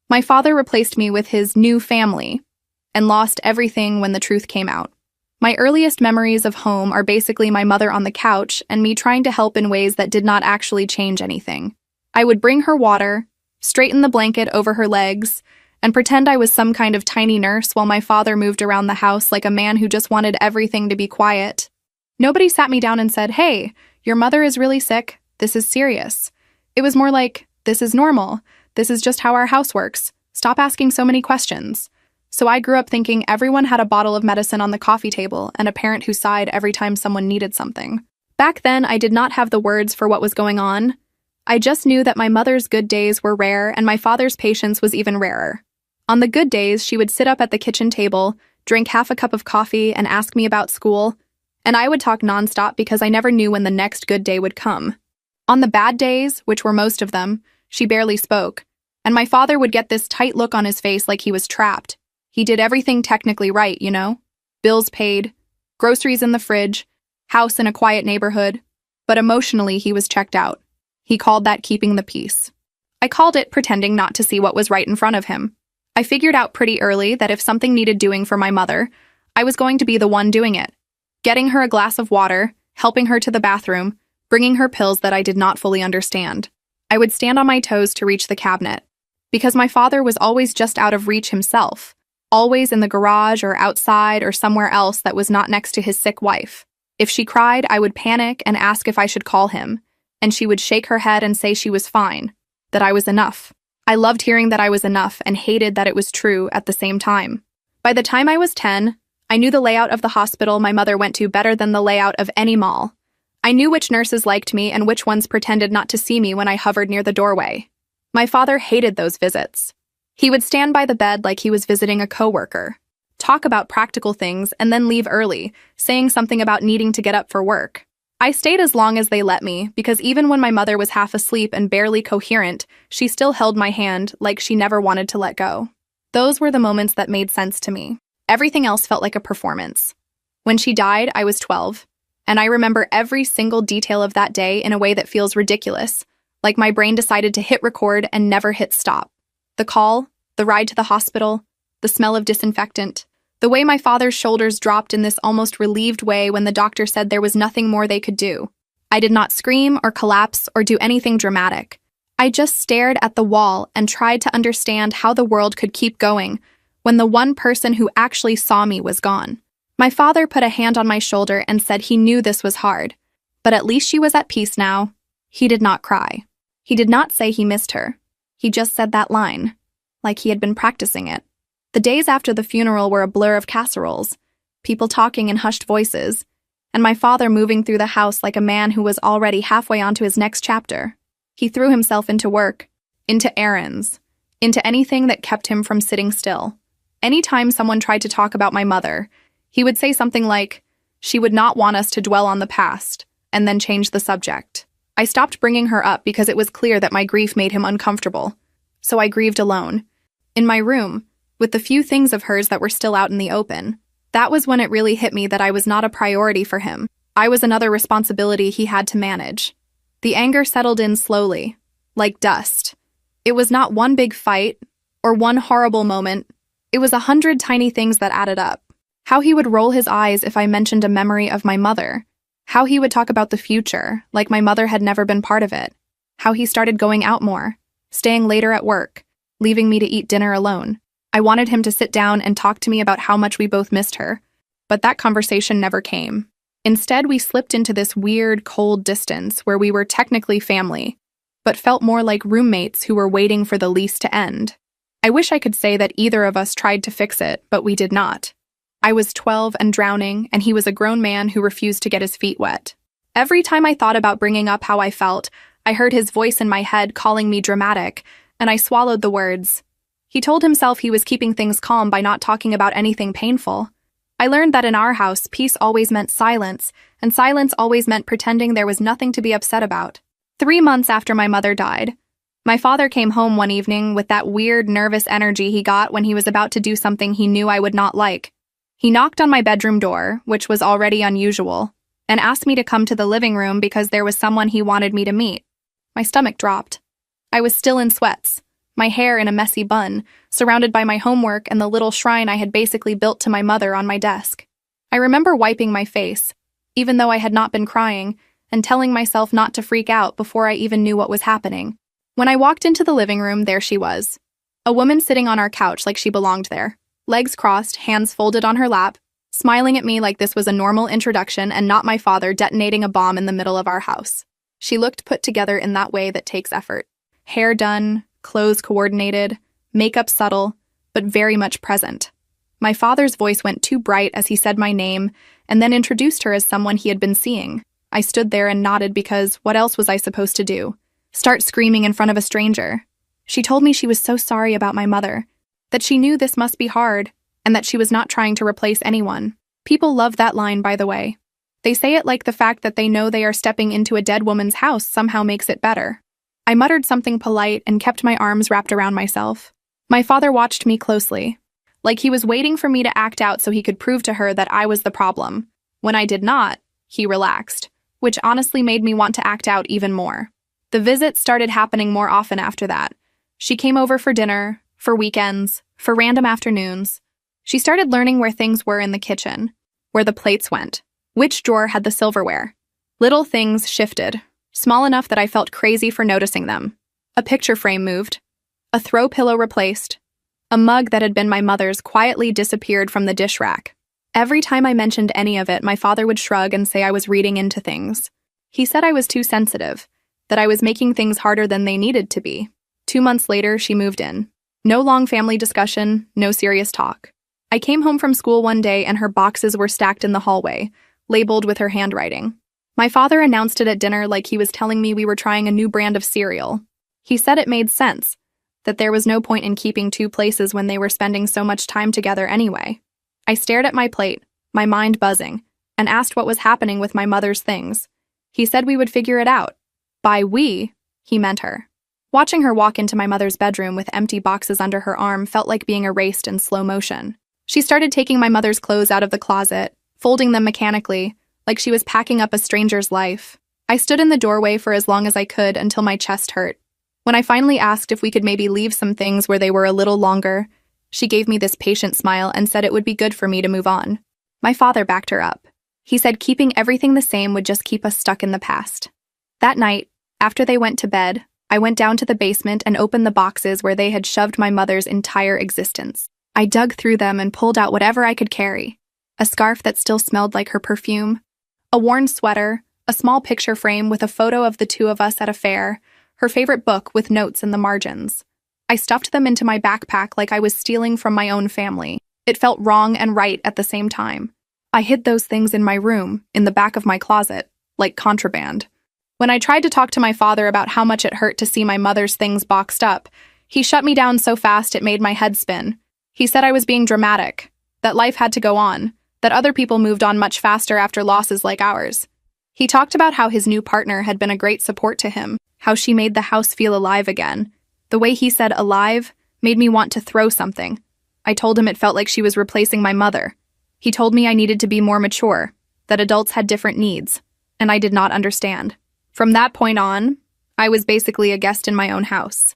My father replaced me with his new family and lost everything when the truth came out. My earliest memories of home are basically my mother on the couch and me trying to help in ways that did not actually change anything. I would bring her water, straighten the blanket over her legs, and pretend I was some kind of tiny nurse while my father moved around the house like a man who just wanted everything to be quiet. Nobody sat me down and said, "Hey, your mother is really sick. This is serious." It was more like, "This is normal. This is just how our house works. Stop asking so many questions." So I grew up thinking everyone had a bottle of medicine on the coffee table and a parent who sighed every time someone needed something. Back then, I did not have the words for what was going on. I just knew that my mother's good days were rare and my father's patience was even rarer. On the good days, she would sit up at the kitchen table, drink half a cup of coffee, and ask me about school, and I would talk nonstop because I never knew when the next good day would come. On the bad days, which were most of them, she barely spoke, and my father would get this tight look on his face like he was trapped. He did everything technically right, you know? Bills paid, groceries in the fridge, house in a quiet neighborhood, but emotionally he was checked out. He called that keeping the peace. I called it pretending not to see what was right in front of him. I figured out pretty early that if something needed doing for my mother, I was going to be the one doing it. Getting her a glass of water, helping her to the bathroom, bringing her pills that I did not fully understand. I would stand on my toes to reach the cabinet, because my father was always just out of reach himself, always in the garage or outside or somewhere else that was not next to his sick wife. If she cried, I would panic and ask if I should call him, and she would shake her head and say she was fine, that I was enough. I loved hearing that I was enough and hated that it was true at the same time. By the time I was 10, I knew the layout of the hospital my mother went to better than the layout of any mall. I knew which nurses liked me and which ones pretended not to see me when I hovered near the doorway. My father hated those visits. He would stand by the bed like he was visiting a coworker, talk about practical things, and then leave early, saying something about needing to get up for work. I stayed as long as they let me, because even when my mother was half asleep and barely coherent, she still held my hand like she never wanted to let go. Those were the moments that made sense to me. Everything else felt like a performance. When she died, I was 12, and I remember every single detail of that day in a way that feels ridiculous, like my brain decided to hit record and never hit stop. The call, the ride to the hospital, the smell of disinfectant, the way my father's shoulders dropped in this almost relieved way when the doctor said there was nothing more they could do. I did not scream or collapse or do anything dramatic. I just stared at the wall and tried to understand how the world could keep going when the one person who actually saw me was gone. My father put a hand on my shoulder and said he knew this was hard, but at least she was at peace now. He did not cry. He did not say he missed her. He just said that line, like he had been practicing it. The days after the funeral were a blur of casseroles, people talking in hushed voices, and my father moving through the house like a man who was already halfway onto his next chapter. He threw himself into work, into errands, into anything that kept him from sitting still. Anytime someone tried to talk about my mother, he would say something like, "She would not want us to dwell on the past," and then change the subject. I stopped bringing her up because it was clear that my grief made him uncomfortable, so I grieved alone, in my room, with the few things of hers that were still out in the open. That was when it really hit me that I was not a priority for him. I was another responsibility he had to manage. The anger settled in slowly, like dust. It was not one big fight or one horrible moment. It was 100 tiny things that added up. How he would roll his eyes if I mentioned a memory of my mother. How he would talk about the future, like my mother had never been part of it. How he started going out more, staying later at work, leaving me to eat dinner alone. I wanted him to sit down and talk to me about how much we both missed her, but that conversation never came. Instead, we slipped into this weird, cold distance where we were technically family, but felt more like roommates who were waiting for the lease to end. I wish I could say that either of us tried to fix it, but we did not. I was 12 and drowning, and he was a grown man who refused to get his feet wet. Every time I thought about bringing up how I felt, I heard his voice in my head calling me dramatic, and I swallowed the words. He told himself he was keeping things calm by not talking about anything painful. I learned that in our house, peace always meant silence, and silence always meant pretending there was nothing to be upset about. 3 months after my mother died, my father came home one evening with that weird, nervous energy he got when he was about to do something he knew I would not like. He knocked on my bedroom door, which was already unusual, and asked me to come to the living room because there was someone he wanted me to meet. My stomach dropped. I was still in sweats, my hair in a messy bun, surrounded by my homework and the little shrine I had basically built to my mother on my desk. I remember wiping my face, even though I had not been crying, and telling myself not to freak out before I even knew what was happening. When I walked into the living room, there she was. A woman sitting on our couch like she belonged there, legs crossed, hands folded on her lap, smiling at me like this was a normal introduction and not my father detonating a bomb in the middle of our house. She looked put together in that way that takes effort. Hair done, clothes coordinated, makeup subtle, but very much present. My father's voice went too bright as he said my name and then introduced her as someone he had been seeing. I stood there and nodded because what else was I supposed to do? Start screaming in front of a stranger? She told me she was so sorry about my mother, that she knew this must be hard, and that she was not trying to replace anyone. People love that line, by the way. They say it like the fact that they know they are stepping into a dead woman's house somehow makes it better. I muttered something polite and kept my arms wrapped around myself. My father watched me closely, like he was waiting for me to act out so he could prove to her that I was the problem. When I did not, he relaxed, which honestly made me want to act out even more. The visits started happening more often after that. She came over for dinner, for weekends, for random afternoons. She started learning where things were in the kitchen, where the plates went, which drawer had the silverware. Little things shifted, small enough that I felt crazy for noticing them. A picture frame moved, a throw pillow replaced, a mug that had been my mother's quietly disappeared from the dish rack. Every time I mentioned any of it, my father would shrug and say I was reading into things. He said I was too sensitive, that I was making things harder than they needed to be. 2 months later, she moved in. No long family discussion, no serious talk. I came home from school one day and her boxes were stacked in the hallway, labeled with her handwriting. My father announced it at dinner like he was telling me we were trying a new brand of cereal. He said it made sense, that there was no point in keeping two places when they were spending so much time together anyway. I stared at my plate, my mind buzzing, and asked what was happening with my mother's things. He said we would figure it out. By we, he meant her. Watching her walk into my mother's bedroom with empty boxes under her arm felt like being erased in slow motion. She started taking my mother's clothes out of the closet, folding them mechanically, like she was packing up a stranger's life. I stood in the doorway for as long as I could until my chest hurt. When I finally asked if we could maybe leave some things where they were a little longer, she gave me this patient smile and said it would be good for me to move on. My father backed her up. He said keeping everything the same would just keep us stuck in the past. That night, after they went to bed, I went down to the basement and opened the boxes where they had shoved my mother's entire existence. I dug through them and pulled out whatever I could carry. A scarf that still smelled like her perfume, a worn sweater, a small picture frame with a photo of the two of us at a fair, her favorite book with notes in the margins. I stuffed them into my backpack like I was stealing from my own family. It felt wrong and right at the same time. I hid those things in my room, in the back of my closet, like contraband. When I tried to talk to my father about how much it hurt to see my mother's things boxed up, he shut me down so fast it made my head spin. He said I was being dramatic, that life had to go on, that other people moved on much faster after losses like ours. He talked about how his new partner had been a great support to him, how she made the house feel alive again. The way he said alive made me want to throw something. I told him it felt like she was replacing my mother. He told me I needed to be more mature, that adults had different needs, and I did not understand. From that point on, I was basically a guest in my own house.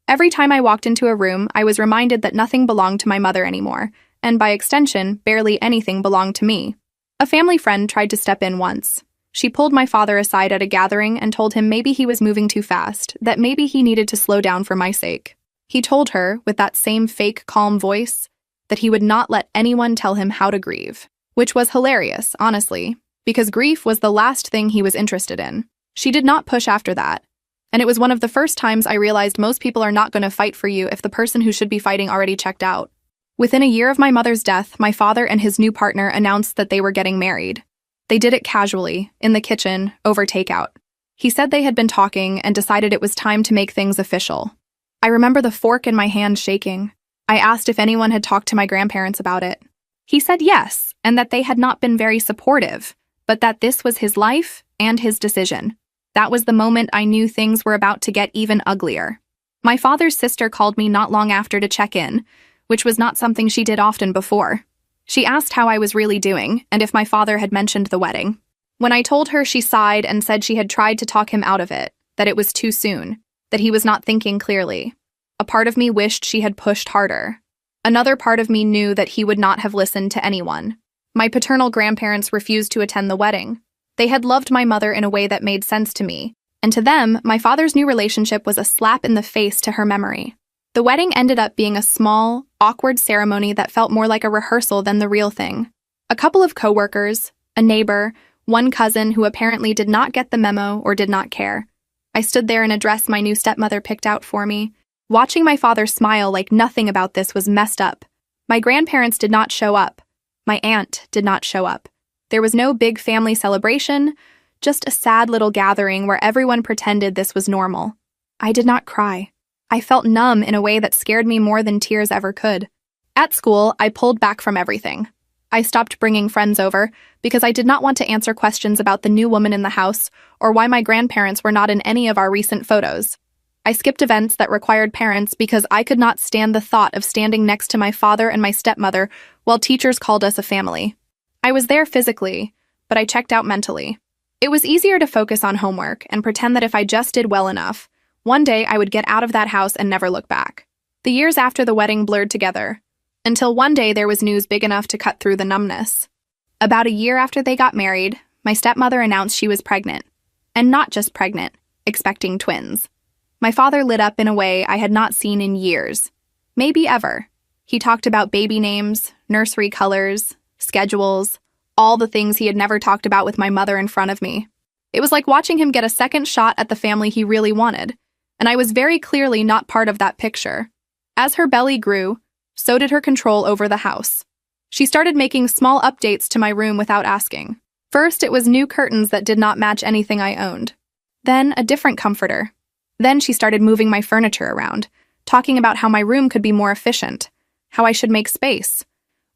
Every time I walked into a room, I was reminded that nothing belonged to my mother anymore, and by extension, barely anything belonged to me. A family friend tried to step in once. She pulled my father aside at a gathering and told him maybe he was moving too fast, that maybe he needed to slow down for my sake. He told her, with that same fake, calm voice, that he would not let anyone tell him how to grieve, which was hilarious, honestly, because grief was the last thing he was interested in. She did not push after that, and it was one of the first times I realized most people are not going to fight for you if the person who should be fighting already checked out. Within a year of my mother's death, my father and his new partner announced that they were getting married. They did it casually, in the kitchen, over takeout. He said they had been talking and decided it was time to make things official. I remember the fork in my hand shaking. I asked if anyone had talked to my grandparents about it. He said yes, and that they had not been very supportive, but that this was his life and his decision. That was the moment I knew things were about to get even uglier. My father's sister called me not long after to check in, which was not something she did often before. She asked how I was really doing and if my father had mentioned the wedding. When I told her, she sighed and said she had tried to talk him out of it, that it was too soon, that he was not thinking clearly. A part of me wished she had pushed harder. Another part of me knew that he would not have listened to anyone. My paternal grandparents refused to attend the wedding. They had loved my mother in a way that made sense to me, and to them, my father's new relationship was a slap in the face to her memory. The wedding ended up being a small, awkward ceremony that felt more like a rehearsal than the real thing. A couple of coworkers, a neighbor, one cousin who apparently did not get the memo or did not care. I stood there in a dress my new stepmother picked out for me, watching my father smile like nothing about this was messed up. My grandparents did not show up. My aunt did not show up. There was no big family celebration, just a sad little gathering where everyone pretended this was normal. I did not cry. I felt numb in a way that scared me more than tears ever could. At school, I pulled back from everything. I stopped bringing friends over because I did not want to answer questions about the new woman in the house or why my grandparents were not in any of our recent photos. I skipped events that required parents because I could not stand the thought of standing next to my father and my stepmother while teachers called us a family. I was there physically, but I checked out mentally. It was easier to focus on homework and pretend that if I just did well enough, one day I would get out of that house and never look back. The years after the wedding blurred together, until one day there was news big enough to cut through the numbness. About a year after they got married, my stepmother announced she was pregnant. And not just pregnant, expecting twins. My father lit up in a way I had not seen in years. Maybe ever. He talked about baby names, nursery colors, schedules, all the things he had never talked about with my mother in front of me. It was like watching him get a second shot at the family he really wanted, and I was very clearly not part of that picture. As her belly grew, so did her control over the house. She started making small updates to my room without asking. First, it was new curtains that did not match anything I owned. Then, a different comforter. Then she started moving my furniture around, talking about how my room could be more efficient, how I should make space.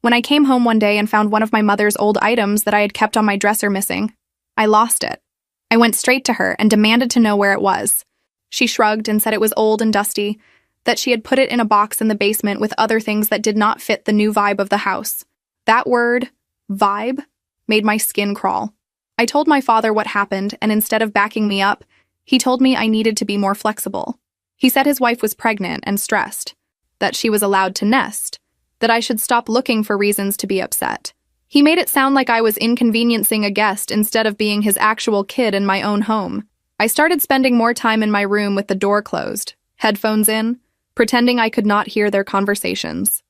When I came home one day and found one of my mother's old items that I had kept on my dresser missing, I lost it. I went straight to her and demanded to know where it was. She shrugged and said it was old and dusty, that she had put it in a box in the basement with other things that did not fit the new vibe of the house. That word, vibe, made my skin crawl. I told my father what happened, and instead of backing me up, he told me I needed to be more flexible. He said his wife was pregnant and stressed, that she was allowed to nest, that I should stop looking for reasons to be upset. He made it sound like I was inconveniencing a guest instead of being his actual kid in my own home. I started spending more time in my room with the door closed, headphones in, pretending I could not hear their conversations.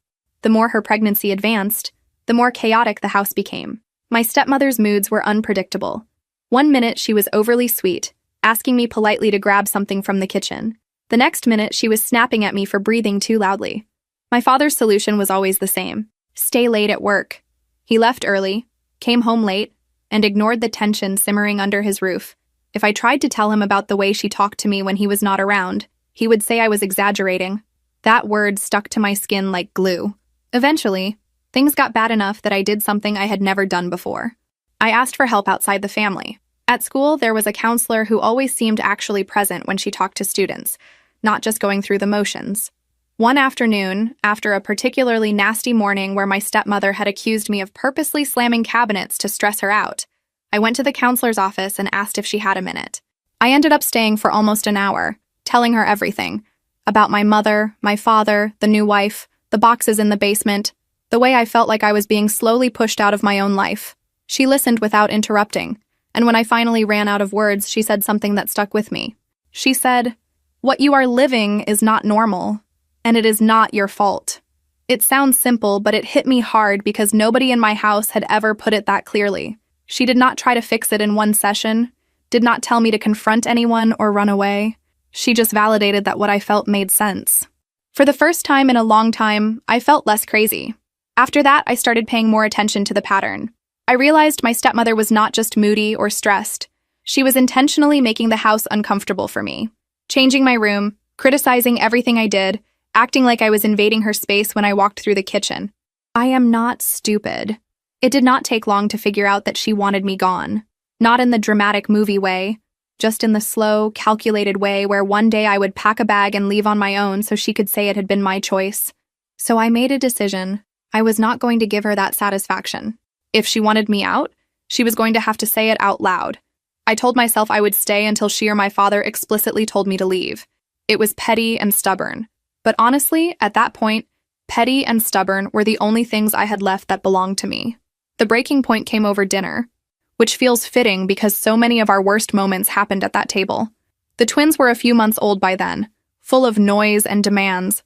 The more her pregnancy advanced, the more chaotic the house became. My stepmother's moods were unpredictable. One minute she was overly sweet, asking me politely to grab something from the kitchen. The next minute she was snapping at me for breathing too loudly. My father's solution was always the same: stay late at work. He left early, came home late, and ignored the tension simmering under his roof. If I tried to tell him about the way she talked to me when he was not around, he would say I was exaggerating. That word stuck to my skin like glue. Eventually, things got bad enough that I did something I had never done before. I asked for help outside the family. At school, there was a counselor who always seemed actually present when she talked to students, not just going through the motions. One afternoon, after a particularly nasty morning where my stepmother had accused me of purposely slamming cabinets to stress her out, I went to the counselor's office and asked if she had a minute. I ended up staying for almost an hour, telling her everything. About my mother, my father, the new wife, the boxes in the basement, the way I felt like I was being slowly pushed out of my own life. She listened without interrupting, and when I finally ran out of words, she said something that stuck with me. She said, "What you are living is not normal. And it is not your fault." It sounds simple, but it hit me hard because nobody in my house had ever put it that clearly. She did not try to fix it in one session, did not tell me to confront anyone or run away. She just validated that what I felt made sense. For the first time in a long time, I felt less crazy. After that, I started paying more attention to the pattern. I realized my stepmother was not just moody or stressed. She was intentionally making the house uncomfortable for me, changing my room, criticizing everything I did, acting like I was invading her space when I walked through the kitchen. I am not stupid. It did not take long to figure out that she wanted me gone. Not in the dramatic movie way, just in the slow, calculated way where one day I would pack a bag and leave on my own so she could say it had been my choice. So I made a decision. I was not going to give her that satisfaction. If she wanted me out, she was going to have to say it out loud. I told myself I would stay until she or my father explicitly told me to leave. It was petty and stubborn. But honestly, at that point, petty and stubborn were the only things I had left that belonged to me. The breaking point came over dinner, which feels fitting because so many of our worst moments happened at that table. The twins were a few months old by then, full of noise and demands.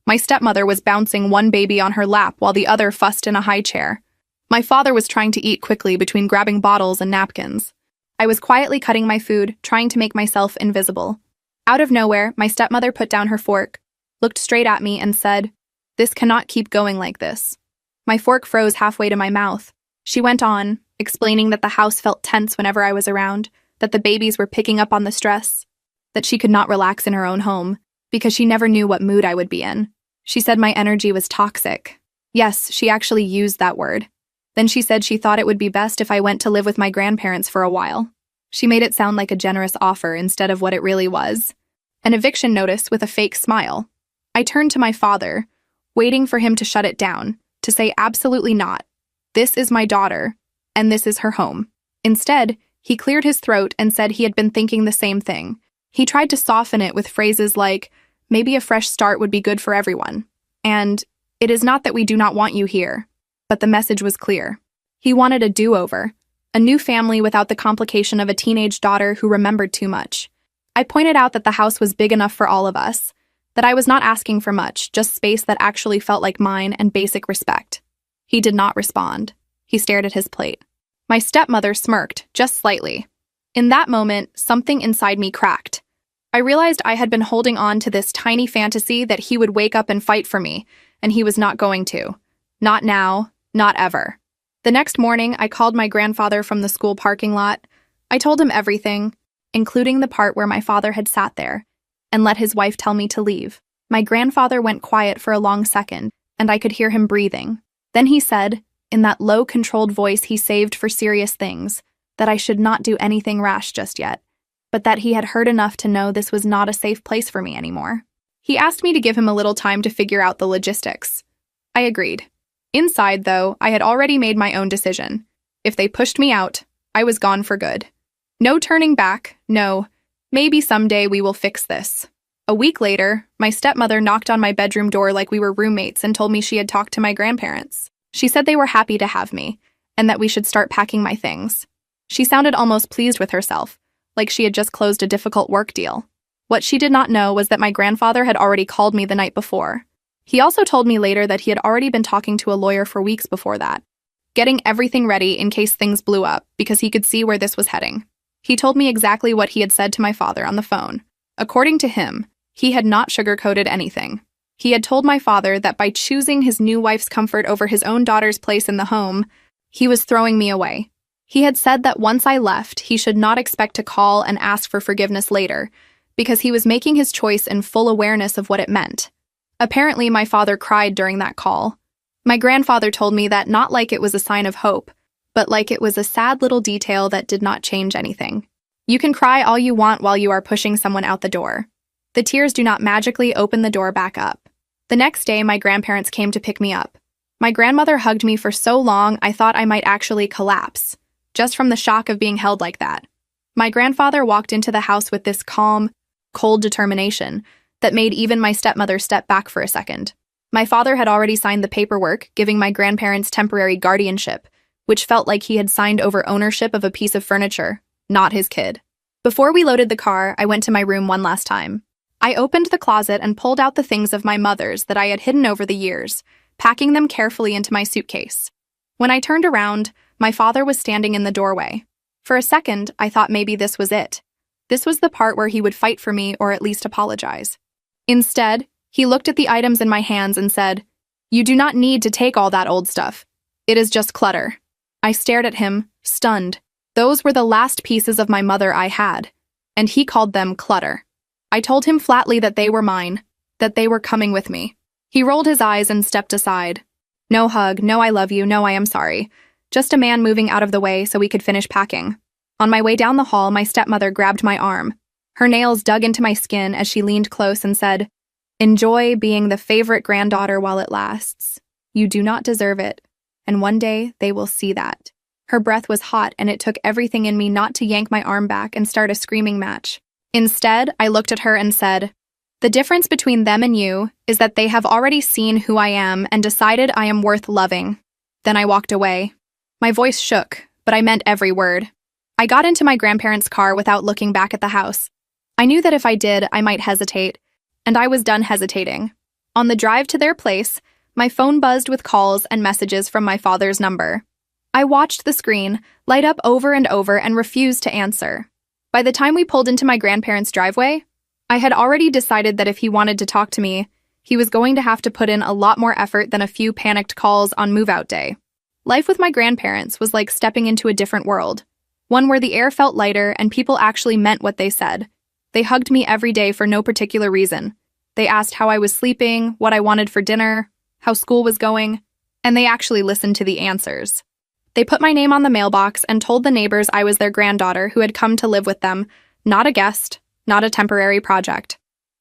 My stepmother was bouncing one baby on her lap while the other fussed in a high chair. My father was trying to eat quickly between grabbing bottles and napkins. I was quietly cutting my food, trying to make myself invisible. Out of nowhere, my stepmother put down her fork, looked straight at me, and said, "This cannot keep going like this." My fork froze halfway to my mouth. She went on, explaining that the house felt tense whenever I was around, that the babies were picking up on the stress, that she could not relax in her own home, because she never knew what mood I would be in. She said my energy was toxic. Yes, she actually used that word. Then she said she thought it would be best if I went to live with my grandparents for a while. She made it sound like a generous offer instead of what it really was. An eviction notice with a fake smile. I turned to my father, waiting for him to shut it down, to say absolutely not. This is my daughter, and this is her home. Instead, he cleared his throat and said he had been thinking the same thing. He tried to soften it with phrases like, "Maybe a fresh start would be good for everyone," and "It is not that we do not want you here." But the message was clear. He wanted a do-over, a new family without the complication of a teenage daughter who remembered too much. I pointed out that the house was big enough for all of us, that I was not asking for much, just space that actually felt like mine and basic respect. He did not respond. He stared at his plate. My stepmother smirked, just slightly. In that moment, something inside me cracked. I realized I had been holding on to this tiny fantasy that he would wake up and fight for me, and he was not going to. Not now, not ever. The next morning, I called my grandfather from the school parking lot. I told him everything, including the part where my father had sat there, and let his wife tell me to leave. My grandfather went quiet for a long second, and I could hear him breathing. Then he said, in that low, controlled voice he saved for serious things, that I should not do anything rash just yet, but that he had heard enough to know this was not a safe place for me anymore. He asked me to give him a little time to figure out the logistics. I agreed. Inside, though, I had already made my own decision. If they pushed me out, I was gone for good. No turning back, no, maybe someday we will fix this. A week later, my stepmother knocked on my bedroom door like we were roommates and told me she had talked to my grandparents. She said they were happy to have me, and that we should start packing my things. She sounded almost pleased with herself, like she had just closed a difficult work deal. What she did not know was that my grandfather had already called me the night before. He also told me later that he had already been talking to a lawyer for weeks before that, getting everything ready in case things blew up because he could see where this was heading. He told me exactly what he had said to my father on the phone. According to him, he had not sugarcoated anything. He had told my father that by choosing his new wife's comfort over his own daughter's place in the home, he was throwing me away. He had said that once I left, he should not expect to call and ask for forgiveness later, because he was making his choice in full awareness of what it meant. Apparently, my father cried during that call. My grandfather told me that not like it was a sign of hope, but like it was a sad little detail that did not change anything. You can cry all you want while you are pushing someone out the door. The tears do not magically open the door back up. The next day, my grandparents came to pick me up. My grandmother hugged me for so long I thought I might actually collapse, just from the shock of being held like that. My grandfather walked into the house with this calm, cold determination that made even my stepmother step back for a second. My father had already signed the paperwork, giving my grandparents temporary guardianship, which felt like he had signed over ownership of a piece of furniture, not his kid. Before we loaded the car, I went to my room one last time. I opened the closet and pulled out the things of my mother's that I had hidden over the years, packing them carefully into my suitcase. When I turned around, my father was standing in the doorway. For a second, I thought maybe this was it. This was the part where he would fight for me or at least apologize. Instead, he looked at the items in my hands and said, "You do not need to take all that old stuff. It is just clutter." I stared at him, stunned. Those were the last pieces of my mother I had, and he called them clutter. I told him flatly that they were mine, that they were coming with me. He rolled his eyes and stepped aside. No hug, no I love you, no I am sorry. Just a man moving out of the way so we could finish packing. On my way down the hall, my stepmother grabbed my arm. Her nails dug into my skin as she leaned close and said, "Enjoy being the favorite granddaughter while it lasts. You do not deserve it, and one day they will see that." Her breath was hot, and it took everything in me not to yank my arm back and start a screaming match. Instead, I looked at her and said, The difference between them and you is that they have already seen who I am and decided I am worth loving. Then I walked away. My voice shook, but I meant every word. I got into my grandparents' car without looking back at the house. I knew that if I did, I might hesitate, and I was done hesitating. On the drive to their place, my phone buzzed with calls and messages from my father's number. I watched the screen light up over and over and refused to answer. By the time we pulled into my grandparents' driveway, I had already decided that if he wanted to talk to me, he was going to have to put in a lot more effort than a few panicked calls on move-out day. Life with my grandparents was like stepping into a different world, one where the air felt lighter and people actually meant what they said. They hugged me every day for no particular reason. They asked how I was sleeping, what I wanted for dinner, how school was going, and they actually listened to the answers. They put my name on the mailbox and told the neighbors I was their granddaughter who had come to live with them, not a guest, not a temporary project.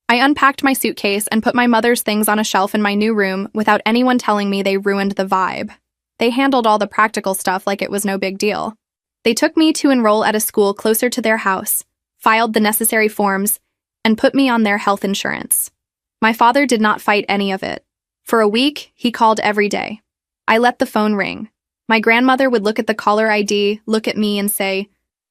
I unpacked my suitcase and put my mother's things on a shelf in my new room without anyone telling me they ruined the vibe. They handled all the practical stuff like it was no big deal. They took me to enroll at a school closer to their house, filed the necessary forms, and put me on their health insurance. My father did not fight any of it. For a week, he called every day. I let the phone ring. My grandmother would look at the caller ID, look at me, and say,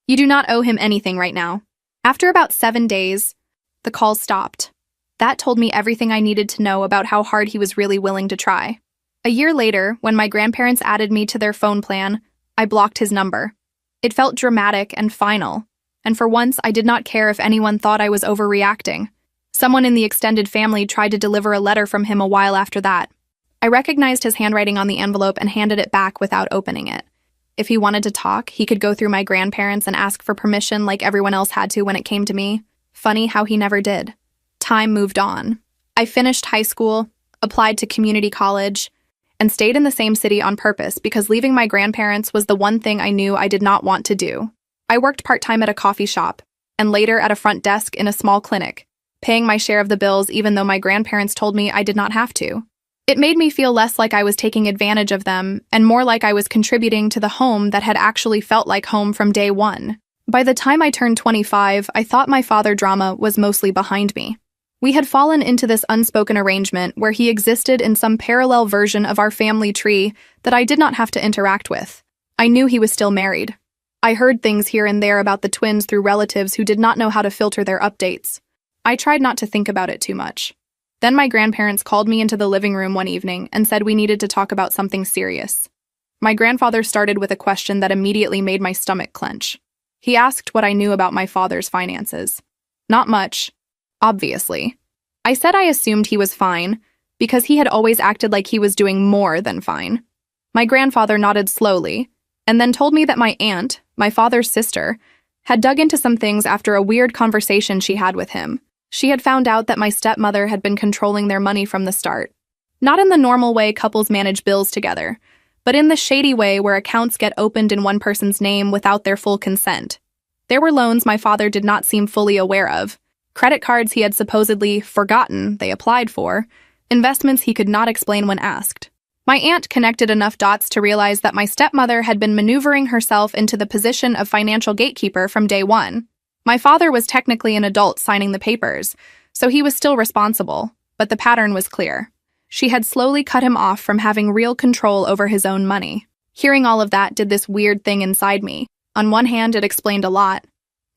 "You do not owe him anything right now." After about 7 days, the calls stopped. That told me everything I needed to know about how hard he was really willing to try. A year later, when my grandparents added me to their phone plan, I blocked his number. It felt dramatic and final, and for once I did not care if anyone thought I was overreacting. Someone in the extended family tried to deliver a letter from him a while after that. I recognized his handwriting on the envelope and handed it back without opening it. If he wanted to talk, he could go through my grandparents and ask for permission like everyone else had to when it came to me. Funny how he never did. Time moved on. I finished high school, applied to community college, and stayed in the same city on purpose because leaving my grandparents was the one thing I knew I did not want to do. I worked part-time at a coffee shop, and later at a front desk in a small clinic, paying my share of the bills even though my grandparents told me I did not have to. It made me feel less like I was taking advantage of them and more like I was contributing to the home that had actually felt like home from day one. By the time I turned 25, I thought my father drama was mostly behind me. We had fallen into this unspoken arrangement where he existed in some parallel version of our family tree that I did not have to interact with. I knew he was still married. I heard things here and there about the twins through relatives who did not know how to filter their updates. I tried not to think about it too much. Then my grandparents called me into the living room one evening and said we needed to talk about something serious. My grandfather started with a question that immediately made my stomach clench. He asked what I knew about my father's finances. Not much, obviously. I said I assumed he was fine, because he had always acted like he was doing more than fine. My grandfather nodded slowly, and then told me that my aunt, my father's sister, had dug into some things after a weird conversation she had with him. She had found out that my stepmother had been controlling their money from the start. Not in the normal way couples manage bills together, but in the shady way where accounts get opened in one person's name without their full consent. There were loans my father did not seem fully aware of, credit cards he had supposedly forgotten they applied for, investments he could not explain when asked. My aunt connected enough dots to realize that my stepmother had been maneuvering herself into the position of financial gatekeeper from day one. My father was technically an adult signing the papers, so he was still responsible, but the pattern was clear. She had slowly cut him off from having real control over his own money. Hearing all of that did this weird thing inside me. On one hand, it explained a lot.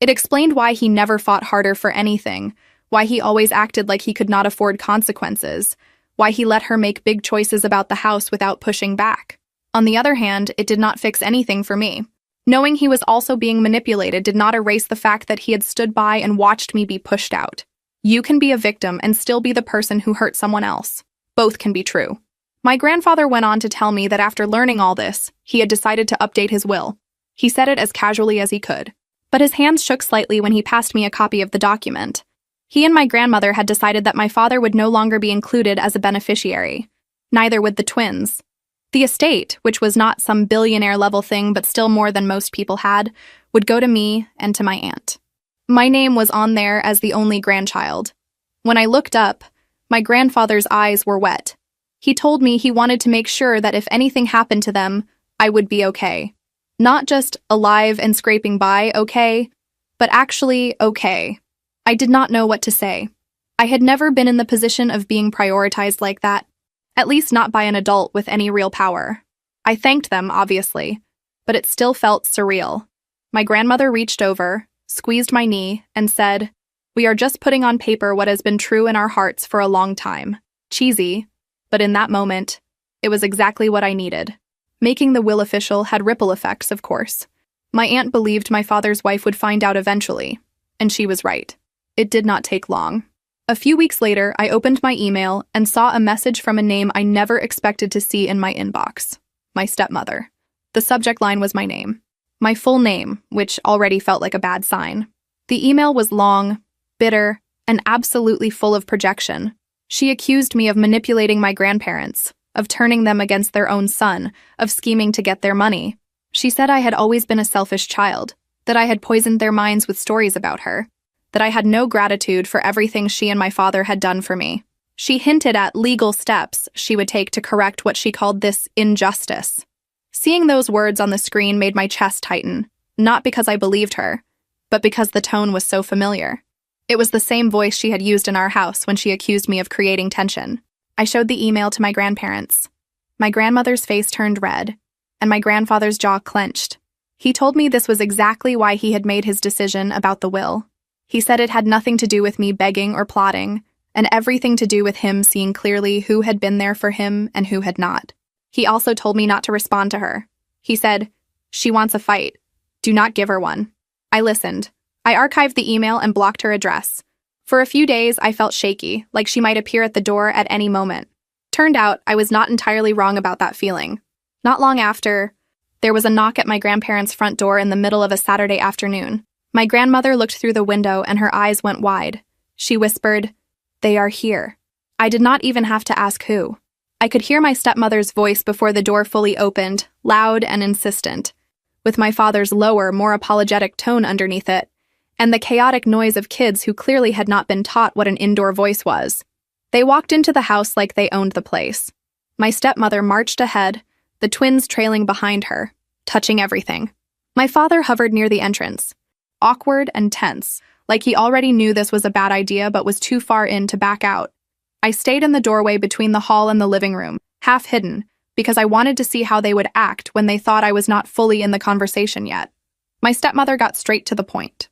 It explained why he never fought harder for anything, why he always acted like he could not afford consequences, why he let her make big choices about the house without pushing back. On the other hand, it did not fix anything for me. Knowing he was also being manipulated did not erase the fact that he had stood by and watched me be pushed out. You can be a victim and still be the person who hurt someone else. Both can be true. My grandfather went on to tell me that after learning all this, he had decided to update his will. He said it as casually as he could. But his hands shook slightly when he passed me a copy of the document. He and my grandmother had decided that my father would no longer be included as a beneficiary. Neither would the twins. The estate, which was not some billionaire-level thing but still more than most people had, would go to me and to my aunt. My name was on there as the only grandchild. When I looked up, my grandfather's eyes were wet. He told me he wanted to make sure that if anything happened to them, I would be okay. Not just alive and scraping by okay, but actually okay. I did not know what to say. I had never been in the position of being prioritized like that, at least not by an adult with any real power. I thanked them, obviously, but it still felt surreal. My grandmother reached over, squeezed my knee, and said, "We are just putting on paper what has been true in our hearts for a long time." Cheesy, but in that moment, it was exactly what I needed. Making the will official had ripple effects, of course. My aunt believed my father's wife would find out eventually, and she was right. It did not take long. A few weeks later, I opened my email and saw a message from a name I never expected to see in my inbox. My stepmother. The subject line was my name. My full name, which already felt like a bad sign. The email was long, bitter, and absolutely full of projection. She accused me of manipulating my grandparents, of turning them against their own son, of scheming to get their money. She said I had always been a selfish child, that I had poisoned their minds with stories about her, that I had no gratitude for everything she and my father had done for me. She hinted at legal steps she would take to correct what she called this injustice. Seeing those words on the screen made my chest tighten, not because I believed her, but because the tone was so familiar. It was the same voice she had used in our house when she accused me of creating tension. I showed the email to my grandparents. My grandmother's face turned red, and my grandfather's jaw clenched. He told me this was exactly why he had made his decision about the will. He said it had nothing to do with me begging or plotting, and everything to do with him seeing clearly who had been there for him and who had not. He also told me not to respond to her. He said, "She wants a fight. Do not give her one." I listened. I archived the email and blocked her address. For a few days, I felt shaky, like she might appear at the door at any moment. Turned out, I was not entirely wrong about that feeling. Not long after, there was a knock at my grandparents' front door in the middle of a Saturday afternoon. My grandmother looked through the window and her eyes went wide. She whispered, "They are here." I did not even have to ask who. I could hear my stepmother's voice before the door fully opened, loud and insistent, with my father's lower, more apologetic tone underneath it, and the chaotic noise of kids who clearly had not been taught what an indoor voice was. They walked into the house like they owned the place. My stepmother marched ahead, the twins trailing behind her, touching everything. My father hovered near the entrance, awkward and tense, like he already knew this was a bad idea but was too far in to back out. I stayed in the doorway between the hall and the living room, half hidden, because I wanted to see how they would act when they thought I was not fully in the conversation yet. My stepmother got straight to the point.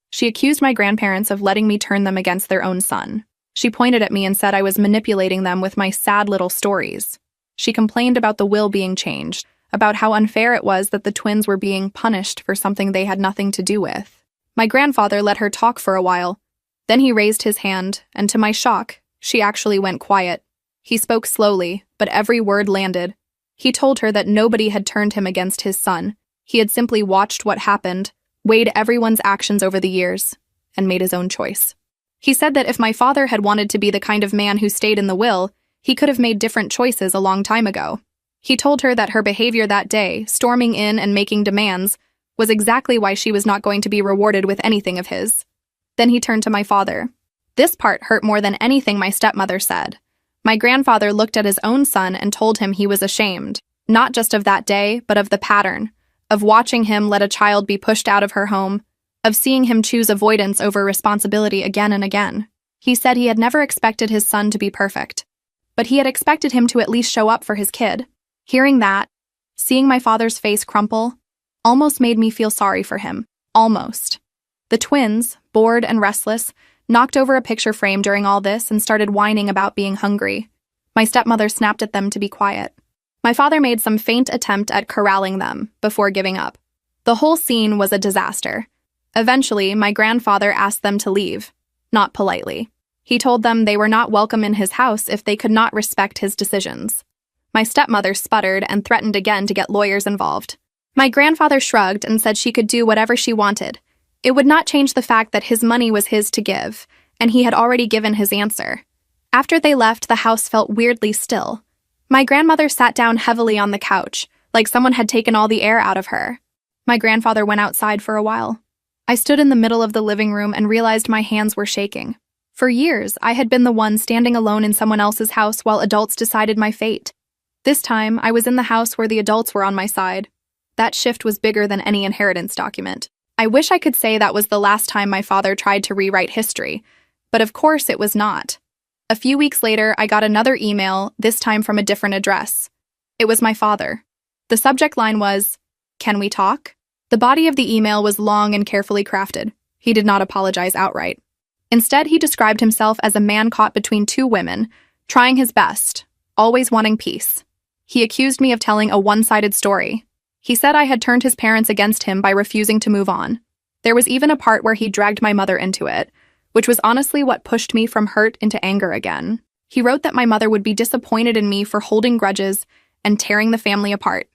She accused my grandparents of letting me turn them against their own son. She pointed at me and said I was manipulating them with my sad little stories. She complained about the will being changed, about how unfair it was that the twins were being punished for something they had nothing to do with. My grandfather let her talk for a while. Then he raised his hand, and to my shock, she actually went quiet. He spoke slowly, but every word landed. He told her that nobody had turned him against his son. He had simply watched what happened, weighed everyone's actions over the years, and made his own choice. He said that if my father had wanted to be the kind of man who stayed in the will, he could have made different choices a long time ago. He told her that her behavior that day, storming in and making demands, was exactly why she was not going to be rewarded with anything of his. Then he turned to my father. This part hurt more than anything my stepmother said. My grandfather looked at his own son and told him he was ashamed, not just of that day, but of the pattern, of watching him let a child be pushed out of her home, of seeing him choose avoidance over responsibility again and again. He said he had never expected his son to be perfect, but he had expected him to at least show up for his kid. Hearing that, seeing my father's face crumple, almost made me feel sorry for him. Almost. The twins, bored and restless, knocked over a picture frame during all this and started whining about being hungry. My stepmother snapped at them to be quiet. My father made some faint attempt at corralling them before giving up. The whole scene was a disaster. Eventually, my grandfather asked them to leave, not politely. He told them they were not welcome in his house if they could not respect his decisions. My stepmother sputtered and threatened again to get lawyers involved. My grandfather shrugged and said she could do whatever she wanted. It would not change the fact that his money was his to give, and he had already given his answer. After they left, the house felt weirdly still. My grandmother sat down heavily on the couch, like someone had taken all the air out of her. My grandfather went outside for a while. I stood in the middle of the living room and realized my hands were shaking. For years, I had been the one standing alone in someone else's house while adults decided my fate. This time, I was in the house where the adults were on my side. That shift was bigger than any inheritance document. I wish I could say that was the last time my father tried to rewrite history, But of course it was not. A few weeks later, I got another email, this time from a different address. It was my father. The subject line was, "Can we talk?" The body of the email was long and carefully crafted. He did not apologize outright. Instead, he described himself as a man caught between two women, trying his best, always wanting peace. He accused me of telling a one-sided story. He said I had turned his parents against him by refusing to move on. There was even a part where he dragged my mother into it, which was honestly what pushed me from hurt into anger again. He wrote that my mother would be disappointed in me for holding grudges and tearing the family apart.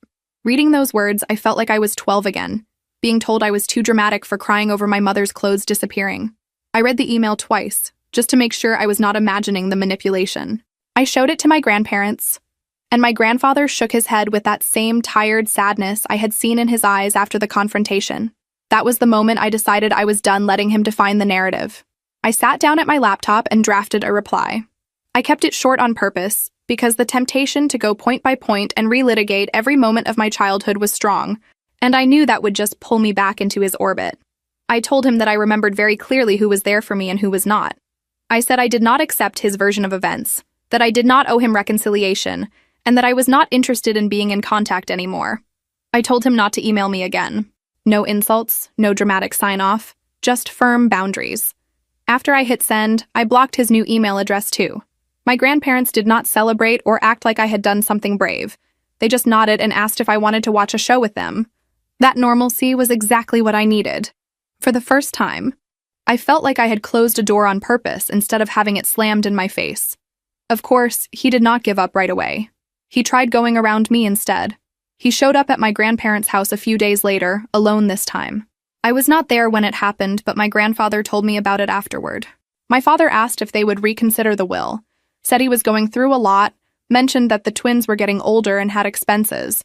Reading those words, I felt like I was 12 again, being told I was too dramatic for crying over my mother's clothes disappearing. I read the email twice, just to make sure I was not imagining the manipulation. I showed it to my grandparents, and my grandfather shook his head with that same tired sadness I had seen in his eyes after the confrontation. That was the moment I decided I was done letting him define the narrative. I sat down at my laptop and drafted a reply. I kept it short on purpose, because the temptation to go point by point and relitigate every moment of my childhood was strong, and I knew that would just pull me back into his orbit. I told him that I remembered very clearly who was there for me and who was not. I said I did not accept his version of events, that I did not owe him reconciliation, and that I was not interested in being in contact anymore. I told him not to email me again. No insults, no dramatic sign-off, just firm boundaries. After I hit send, I blocked his new email address too. My grandparents did not celebrate or act like I had done something brave. They just nodded and asked if I wanted to watch a show with them. That normalcy was exactly what I needed. For the first time, I felt like I had closed a door on purpose instead of having it slammed in my face. Of course, he did not give up right away. He tried going around me instead. He showed up at my grandparents' house a few days later, alone this time. I was not there when it happened, but my grandfather told me about it afterward. My father asked if they would reconsider the will, said he was going through a lot, mentioned that the twins were getting older and had expenses.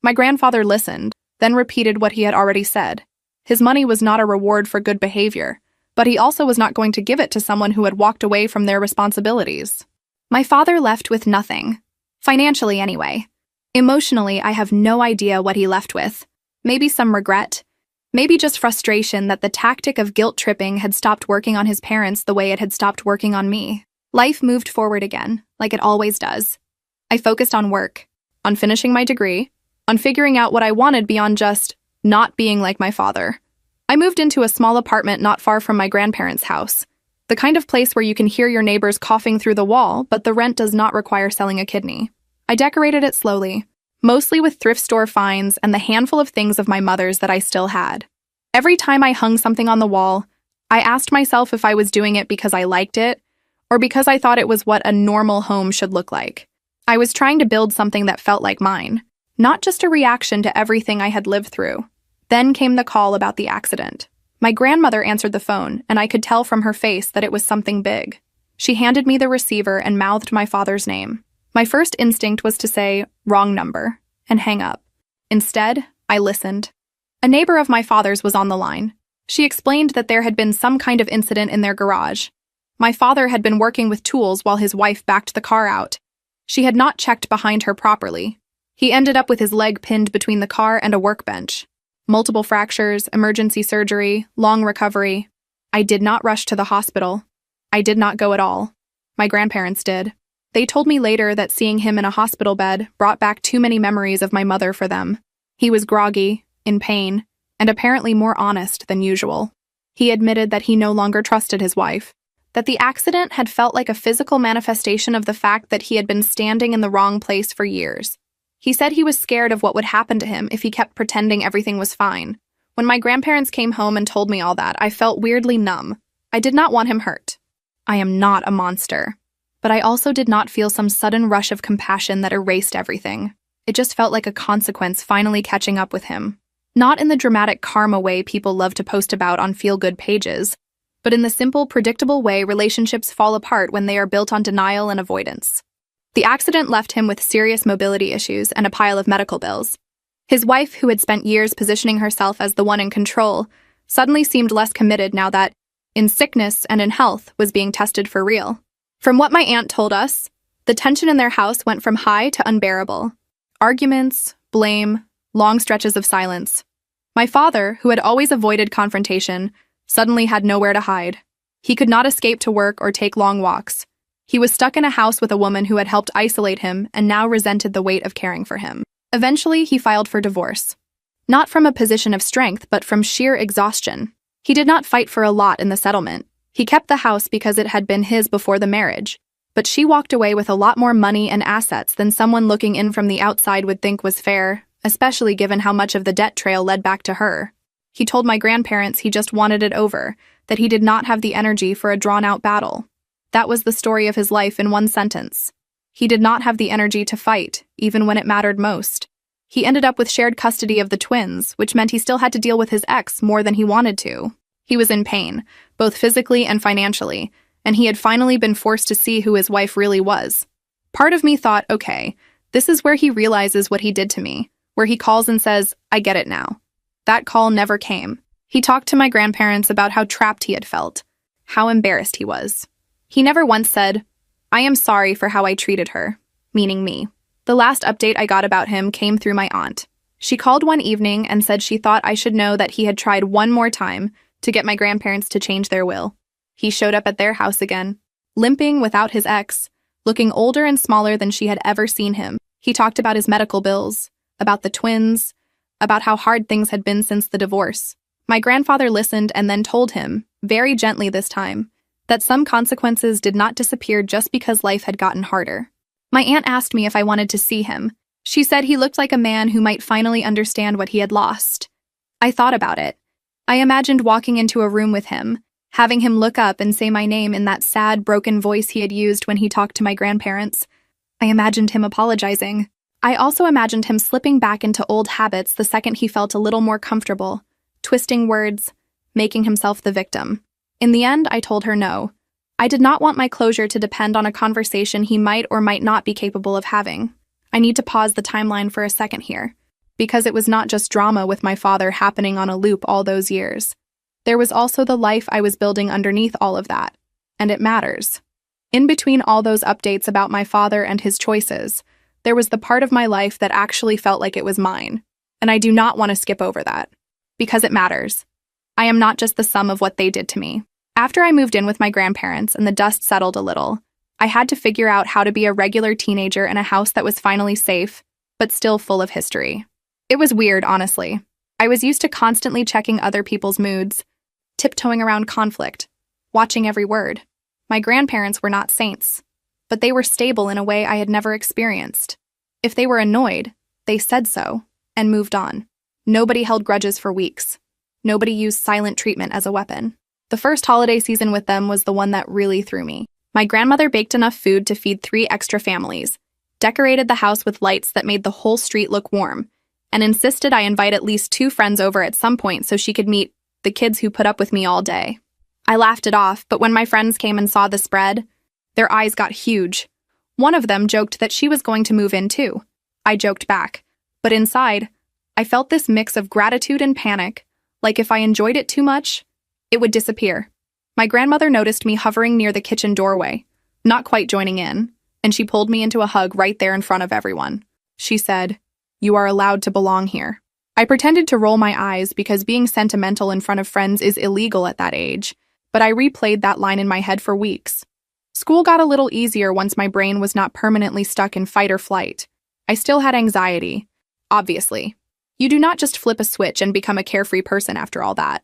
My grandfather listened, then repeated what he had already said. His money was not a reward for good behavior, but he also was not going to give it to someone who had walked away from their responsibilities. My father left with nothing. Financially, anyway. Emotionally, I have no idea what he left with. Maybe some regret. Maybe just frustration that the tactic of guilt-tripping had stopped working on his parents the way it had stopped working on me. Life moved forward again, like it always does. I focused on work, on finishing my degree, on figuring out what I wanted beyond just not being like my father. I moved into a small apartment not far from my grandparents' house, the kind of place where you can hear your neighbors coughing through the wall, but the rent does not require selling a kidney. I decorated it slowly, mostly with thrift store finds and the handful of things of my mother's that I still had. Every time I hung something on the wall, I asked myself if I was doing it because I liked it, or because I thought it was what a normal home should look like. I was trying to build something that felt like mine, not just a reaction to everything I had lived through. Then came the call about the accident. My grandmother answered the phone, and I could tell from her face that it was something big. She handed me the receiver and mouthed my father's name. My first instinct was to say, "Wrong number," and hang up. Instead, I listened. A neighbor of my father's was on the line. She explained that there had been some kind of incident in their garage. My father had been working with tools while his wife backed the car out. She had not checked behind her properly. He ended up with his leg pinned between the car and a workbench. Multiple fractures, emergency surgery, long recovery. I did not rush to the hospital. I did not go at all. My grandparents did. They told me later that seeing him in a hospital bed brought back too many memories of my mother for them. He was groggy, in pain, and apparently more honest than usual. He admitted that he no longer trusted his wife, that the accident had felt like a physical manifestation of the fact that he had been standing in the wrong place for years. He said he was scared of what would happen to him if he kept pretending everything was fine. When my grandparents came home and told me all that, I felt weirdly numb. I did not want him hurt. I am not a monster. But I also did not feel some sudden rush of compassion that erased everything. It just felt like a consequence finally catching up with him. Not in the dramatic karma way people love to post about on feel-good pages, but in the simple, predictable way relationships fall apart when they are built on denial and avoidance. The accident left him with serious mobility issues and a pile of medical bills. His wife, who had spent years positioning herself as the one in control, suddenly seemed less committed now that, in sickness and in health, was being tested for real. From what my aunt told us, the tension in their house went from high to unbearable. Arguments, blame, long stretches of silence. My father, who had always avoided confrontation, suddenly had nowhere to hide. He could not escape to work or take long walks. He was stuck in a house with a woman who had helped isolate him and now resented the weight of caring for him. Eventually, he filed for divorce. Not from a position of strength, but from sheer exhaustion. He did not fight for a lot in the settlement. He kept the house because it had been his before the marriage. But she walked away with a lot more money and assets than someone looking in from the outside would think was fair, especially given how much of the debt trail led back to her. He told my grandparents he just wanted it over, that he did not have the energy for a drawn-out battle. That was the story of his life in one sentence. He did not have the energy to fight, even when it mattered most. He ended up with shared custody of the twins, which meant he still had to deal with his ex more than he wanted to. He was in pain, both physically and financially, and he had finally been forced to see who his wife really was. Part of me thought, okay, this is where he realizes what he did to me, where he calls and says, I get it now. That call never came. He talked to my grandparents about how trapped he had felt, how embarrassed he was. He never once said, I am sorry for how I treated her, meaning me. The last update I got about him came through my aunt. She called one evening and said she thought I should know that he had tried one more time to get my grandparents to change their will. He showed up at their house again, limping without his ex, looking older and smaller than she had ever seen him. He talked about his medical bills, about the twins, about how hard things had been since the divorce. My grandfather listened and then told him, very gently this time, that some consequences did not disappear just because life had gotten harder. My aunt asked me if I wanted to see him. She said he looked like a man who might finally understand what he had lost. I thought about it. I imagined walking into a room with him, having him look up and say my name in that sad, broken voice he had used when he talked to my grandparents. I imagined him apologizing. I also imagined him slipping back into old habits the second he felt a little more comfortable, twisting words, making himself the victim. In the end, I told her no. I did not want my closure to depend on a conversation he might or might not be capable of having. I need to pause the timeline for a second here, because it was not just drama with my father happening on a loop all those years. There was also the life I was building underneath all of that, and it matters. In between all those updates about my father and his choices, there was the part of my life that actually felt like it was mine, and I do not want to skip over that, because it matters. I am not just the sum of what they did to me. After I moved in with my grandparents and the dust settled a little, I had to figure out how to be a regular teenager in a house that was finally safe, but still full of history. It was weird, honestly. I was used to constantly checking other people's moods, tiptoeing around conflict, watching every word. My grandparents were not saints, but they were stable in a way I had never experienced. If they were annoyed, they said so, and moved on. Nobody held grudges for weeks. Nobody used silent treatment as a weapon. The first holiday season with them was the one that really threw me. My grandmother baked enough food to feed 3 extra families, decorated the house with lights that made the whole street look warm, and insisted I invite at least 2 friends over at some point so she could meet the kids who put up with me all day. I laughed it off, but when my friends came and saw the spread, their eyes got huge. One of them joked that she was going to move in too. I joked back, but inside, I felt this mix of gratitude and panic, like if I enjoyed it too much, it would disappear. My grandmother noticed me hovering near the kitchen doorway, not quite joining in, and she pulled me into a hug right there in front of everyone. She said, "You are allowed to belong here." I pretended to roll my eyes because being sentimental in front of friends is illegal at that age, but I replayed that line in my head for weeks. School got a little easier once my brain was not permanently stuck in fight or flight. I still had anxiety, obviously. You do not just flip a switch and become a carefree person after all that.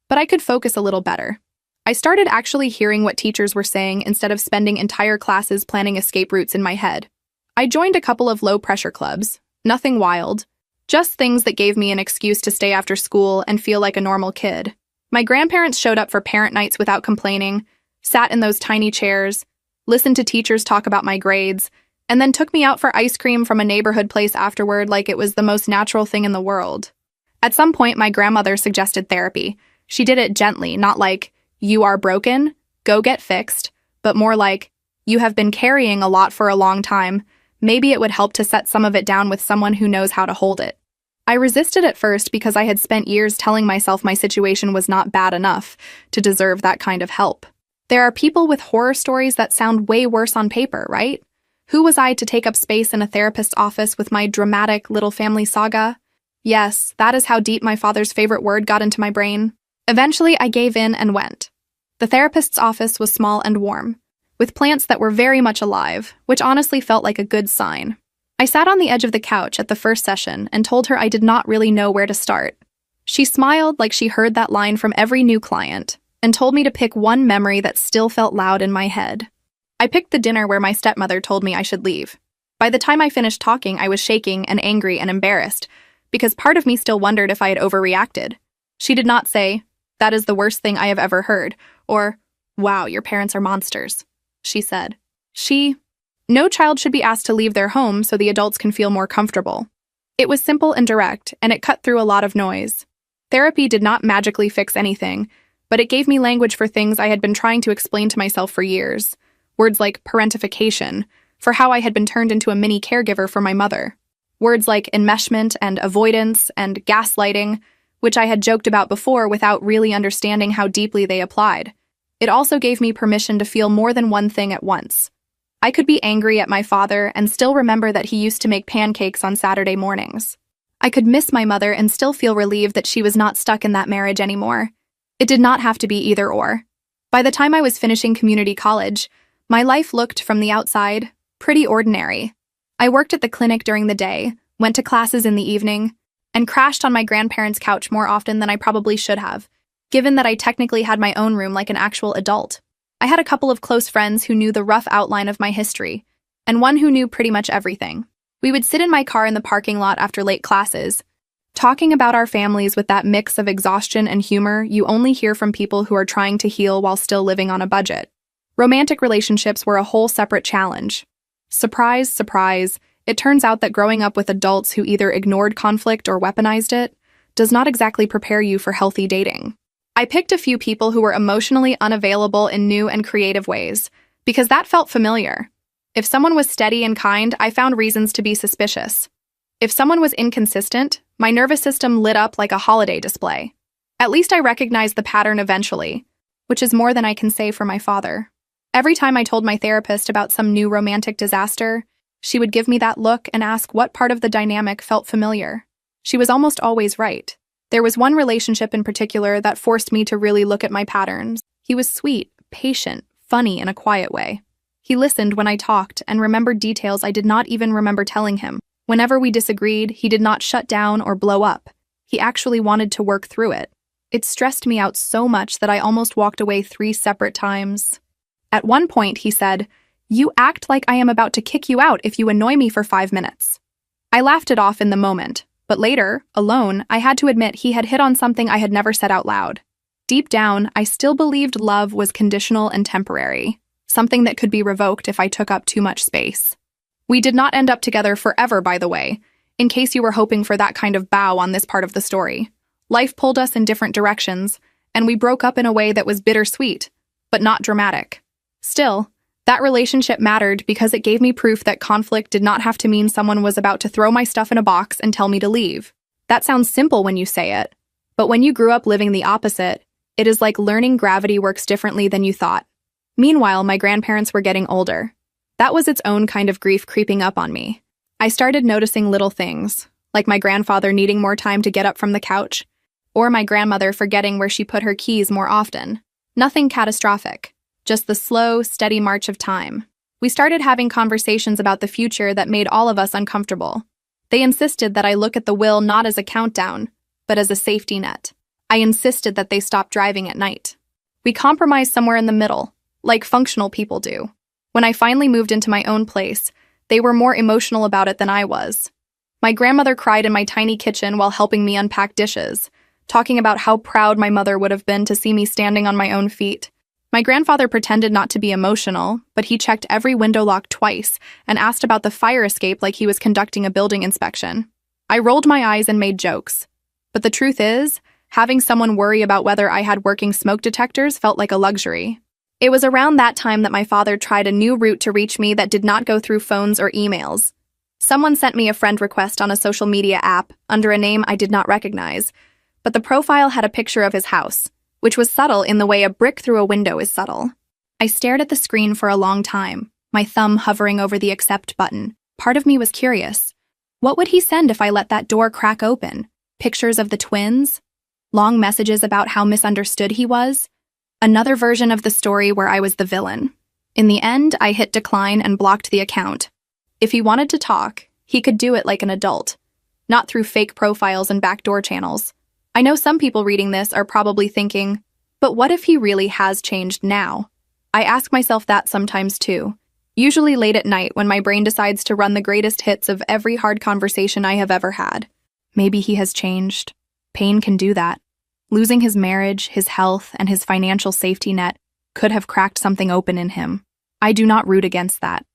But I could focus a little better. I started actually hearing what teachers were saying instead of spending entire classes planning escape routes in my head. I joined a couple of low-pressure clubs, nothing wild, just things that gave me an excuse to stay after school and feel like a normal kid. My grandparents showed up for parent nights without complaining, sat in those tiny chairs, listened to teachers talk about my grades, and then took me out for ice cream from a neighborhood place afterward like it was the most natural thing in the world. At some point, my grandmother suggested therapy. She did it gently, not like, "You are broken, go get fixed," but more like, "You have been carrying a lot for a long time. Maybe it would help to set some of it down with someone who knows how to hold it." I resisted at first because I had spent years telling myself my situation was not bad enough to deserve that kind of help. There are people with horror stories that sound way worse on paper, right? Who was I to take up space in a therapist's office with my dramatic little family saga? Yes, that is how deep my father's favorite word got into my brain. Eventually, I gave in and went. The therapist's office was small and warm, with plants that were very much alive, which honestly felt like a good sign. I sat on the edge of the couch at the first session and told her I did not really know where to start. She smiled like she heard that line from every new client and told me to pick one memory that still felt loud in my head. I picked the dinner where my stepmother told me I should leave. By the time I finished talking, I was shaking and angry and embarrassed, because part of me still wondered if I had overreacted. She did not say, "That is the worst thing I have ever heard," or, "Wow, your parents are monsters." She said, "No child should be asked to leave their home so the adults can feel more comfortable." It was simple and direct, and it cut through a lot of noise. Therapy did not magically fix anything, but it gave me language for things I had been trying to explain to myself for years. Words like parentification, for how I had been turned into a mini caregiver for my mother. Words like enmeshment and avoidance and gaslighting, which I had joked about before without really understanding how deeply they applied. It also gave me permission to feel more than one thing at once. I could be angry at my father and still remember that he used to make pancakes on Saturday mornings. I could miss my mother and still feel relieved that she was not stuck in that marriage anymore. It did not have to be either or. By the time I was finishing community college, my life looked, from the outside, pretty ordinary. I worked at the clinic during the day, went to classes in the evening, and crashed on my grandparents' couch more often than I probably should have, given that I technically had my own room like an actual adult. I had a couple of close friends who knew the rough outline of my history, and one who knew pretty much everything. We would sit in my car in the parking lot after late classes, talking about our families with that mix of exhaustion and humor you only hear from people who are trying to heal while still living on a budget. Romantic relationships were a whole separate challenge. Surprise, surprise, it turns out that growing up with adults who either ignored conflict or weaponized it does not exactly prepare you for healthy dating. I picked a few people who were emotionally unavailable in new and creative ways, because that felt familiar. If someone was steady and kind, I found reasons to be suspicious. If someone was inconsistent, my nervous system lit up like a holiday display. At least I recognized the pattern eventually, which is more than I can say for my father. Every time I told my therapist about some new romantic disaster, she would give me that look and ask what part of the dynamic felt familiar. She was almost always right. There was one relationship in particular that forced me to really look at my patterns. He was sweet, patient, funny in a quiet way. He listened when I talked and remembered details I did not even remember telling him. Whenever we disagreed, he did not shut down or blow up. He actually wanted to work through it. It stressed me out so much that I almost walked away 3 separate times. At one point, he said, "You act like I am about to kick you out if you annoy me for 5 minutes." I laughed it off in the moment, but later, alone, I had to admit he had hit on something I had never said out loud. Deep down, I still believed love was conditional and temporary, something that could be revoked if I took up too much space. We did not end up together forever, by the way, in case you were hoping for that kind of bow on this part of the story. Life pulled us in different directions, and we broke up in a way that was bittersweet, but not dramatic. Still, that relationship mattered because it gave me proof that conflict did not have to mean someone was about to throw my stuff in a box and tell me to leave. That sounds simple when you say it, but when you grew up living the opposite, it is like learning gravity works differently than you thought. Meanwhile, my grandparents were getting older. That was its own kind of grief creeping up on me. I started noticing little things, like my grandfather needing more time to get up from the couch, or my grandmother forgetting where she put her keys more often. Nothing catastrophic. Just the slow, steady march of time. We started having conversations about the future that made all of us uncomfortable. They insisted that I look at the will not as a countdown, but as a safety net. I insisted that they stop driving at night. We compromised somewhere in the middle, like functional people do. When I finally moved into my own place, they were more emotional about it than I was. My grandmother cried in my tiny kitchen while helping me unpack dishes, talking about how proud my mother would have been to see me standing on my own feet. My grandfather pretended not to be emotional, but he checked every window lock twice and asked about the fire escape like he was conducting a building inspection. I rolled my eyes and made jokes. But the truth is, having someone worry about whether I had working smoke detectors felt like a luxury. It was around that time that my father tried a new route to reach me that did not go through phones or emails. Someone sent me a friend request on a social media app under a name I did not recognize, but the profile had a picture of his house, which was subtle in the way a brick through a window is subtle. I stared at the screen for a long time, my thumb hovering over the accept button. Part of me was curious. What would he send if I let that door crack open? Pictures of the twins? Long messages about how misunderstood he was? Another version of the story where I was the villain. In the end, I hit decline and blocked the account. If he wanted to talk, he could do it like an adult, not through fake profiles and backdoor channels. I know some people reading this are probably thinking, but what if he really has changed now? I ask myself that sometimes too, usually late at night when my brain decides to run the greatest hits of every hard conversation I have ever had. Maybe he has changed. Pain can do that. Losing his marriage, his health, and his financial safety net could have cracked something open in him. I do not root against that.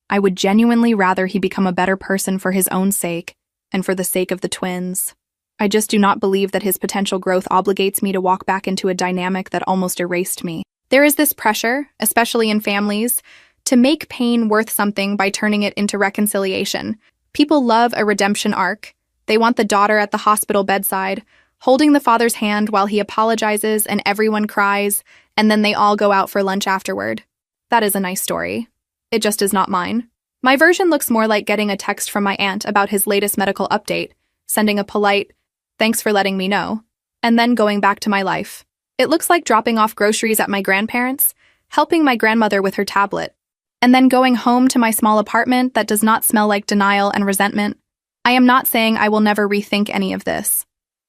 I would genuinely rather he become a better person for his own sake and for the sake of the twins. I just do not believe that his potential growth obligates me to walk back into a dynamic that almost erased me. There is this pressure, especially in families, to make pain worth something by turning it into reconciliation. People love a redemption arc. They want the daughter at the hospital bedside, holding the father's hand while he apologizes and everyone cries, and then they all go out for lunch afterward. That is a nice story. It just is not mine. My version looks more like getting a text from my aunt about his latest medical update, sending a polite, "Thanks for letting me know," and then going back to my life. It looks like dropping off groceries at my grandparents', helping my grandmother with her tablet, and then going home to my small apartment that does not smell like denial and resentment. I am not saying I will never rethink any of this.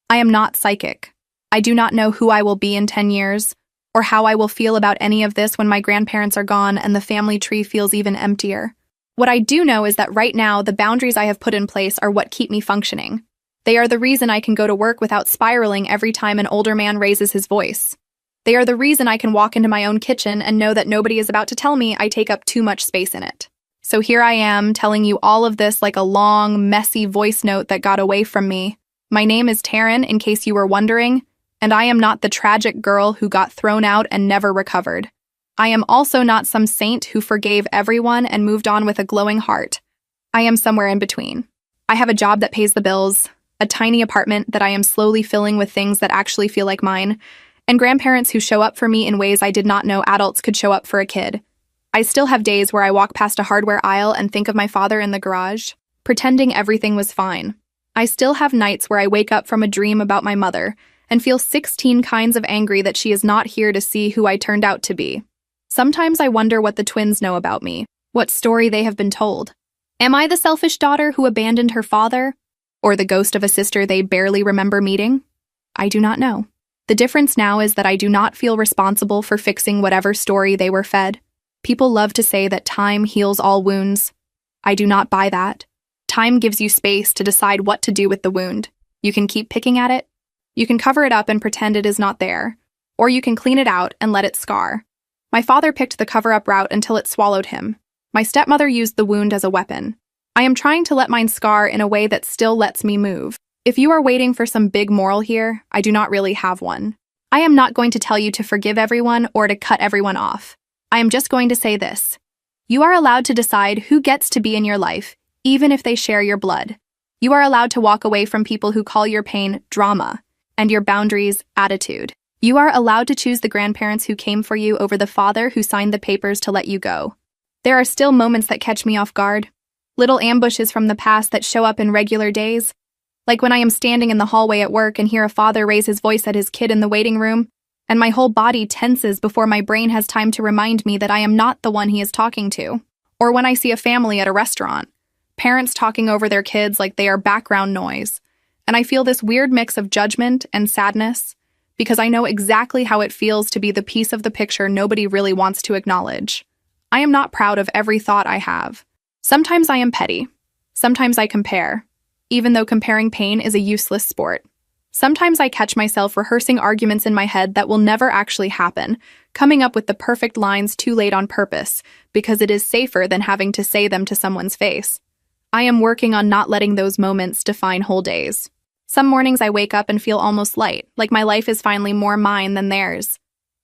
I am not psychic. I do not know who I will be in 10 years, or how I will feel about any of this when my grandparents are gone and the family tree feels even emptier. What I do know is that right now, the boundaries I have put in place are what keep me functioning. They are the reason I can go to work without spiraling every time an older man raises his voice. They are the reason I can walk into my own kitchen and know that nobody is about to tell me I take up too much space in it. So here I am, telling you all of this like a long, messy voice note that got away from me. My name is Taryn, in case you were wondering, and I am not the tragic girl who got thrown out and never recovered. I am also not some saint who forgave everyone and moved on with a glowing heart. I am somewhere in between. I have a job that pays the bills, a tiny apartment that I am slowly filling with things that actually feel like mine, and grandparents who show up for me in ways I did not know adults could show up for a kid. I still have days where I walk past a hardware aisle and think of my father in the garage, pretending everything was fine. I still have nights where I wake up from a dream about my mother and feel 16 kinds of angry that she is not here to see who I turned out to be. Sometimes I wonder what the twins know about me, what story they have been told. Am I the selfish daughter who abandoned her father? Or the ghost of a sister they barely remember meeting? I do not know. The difference now is that I do not feel responsible for fixing whatever story they were fed. People love to say that time heals all wounds. I do not buy that. Time gives you space to decide what to do with the wound. You can keep picking at it. You can cover it up and pretend it is not there. Or you can clean it out and let it scar. My father picked the cover-up route until it swallowed him. My stepmother used the wound as a weapon. I am trying to let mine scar in a way that still lets me move. If you are waiting for some big moral here, I do not really have one. I am not going to tell you to forgive everyone or to cut everyone off. I am just going to say this. You are allowed to decide who gets to be in your life, even if they share your blood. You are allowed to walk away from people who call your pain drama and your boundaries attitude. You are allowed to choose the grandparents who came for you over the father who signed the papers to let you go. There are still moments that catch me off guard. Little ambushes from the past that show up in regular days. Like when I am standing in the hallway at work and hear a father raise his voice at his kid in the waiting room, and my whole body tenses before my brain has time to remind me that I am not the one he is talking to. Or when I see a family at a restaurant, parents talking over their kids like they are background noise, and I feel this weird mix of judgment and sadness, because I know exactly how it feels to be the piece of the picture nobody really wants to acknowledge. I am not proud of every thought I have. Sometimes I am petty. Sometimes I compare, even though comparing pain is a useless sport. Sometimes I catch myself rehearsing arguments in my head that will never actually happen, coming up with the perfect lines too late on purpose, because it is safer than having to say them to someone's face. I am working on not letting those moments define whole days. Some mornings I wake up and feel almost light, like my life is finally more mine than theirs.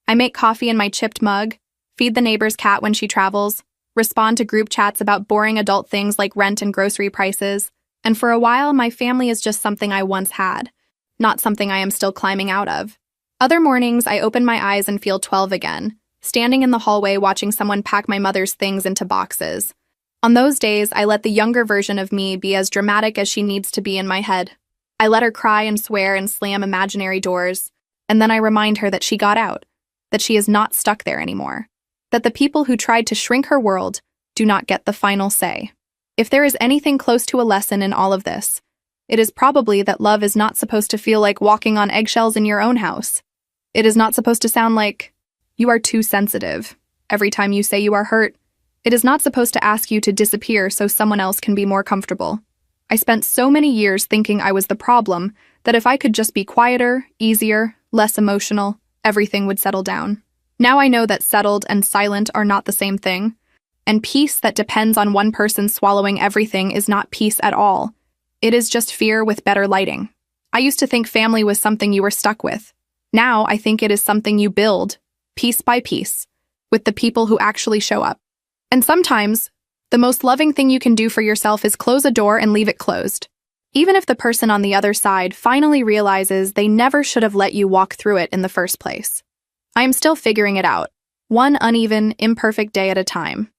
I make coffee in my chipped mug, feed the neighbor's cat when she travels, respond to group chats about boring adult things like rent and grocery prices, and for a while my family is just something I once had, not something I am still climbing out of. Other mornings I open my eyes and feel 12 again, standing in the hallway watching someone pack my mother's things into boxes. On those days, I let the younger version of me be as dramatic as she needs to be in my head. I let her cry and swear and slam imaginary doors, and then I remind her that she got out, that she is not stuck there anymore, that the people who tried to shrink her world do not get the final say. If there is anything close to a lesson in all of this, it is probably that love is not supposed to feel like walking on eggshells in your own house. It is not supposed to sound like, "You are too sensitive" every time you say you are hurt. It is not supposed to ask you to disappear so someone else can be more comfortable. I spent so many years thinking I was the problem that if I could just be quieter, easier, less emotional, everything would settle down. Now I know that settled and silent are not the same thing, and peace that depends on one person swallowing everything is not peace at all. It is just fear with better lighting. I used to think family was something you were stuck with. Now I think it is something you build, piece by piece, with the people who actually show up. And sometimes, the most loving thing you can do for yourself is close a door and leave it closed. Even if the person on the other side finally realizes they never should have let you walk through it in the first place. I am still figuring it out, one uneven, imperfect day at a time.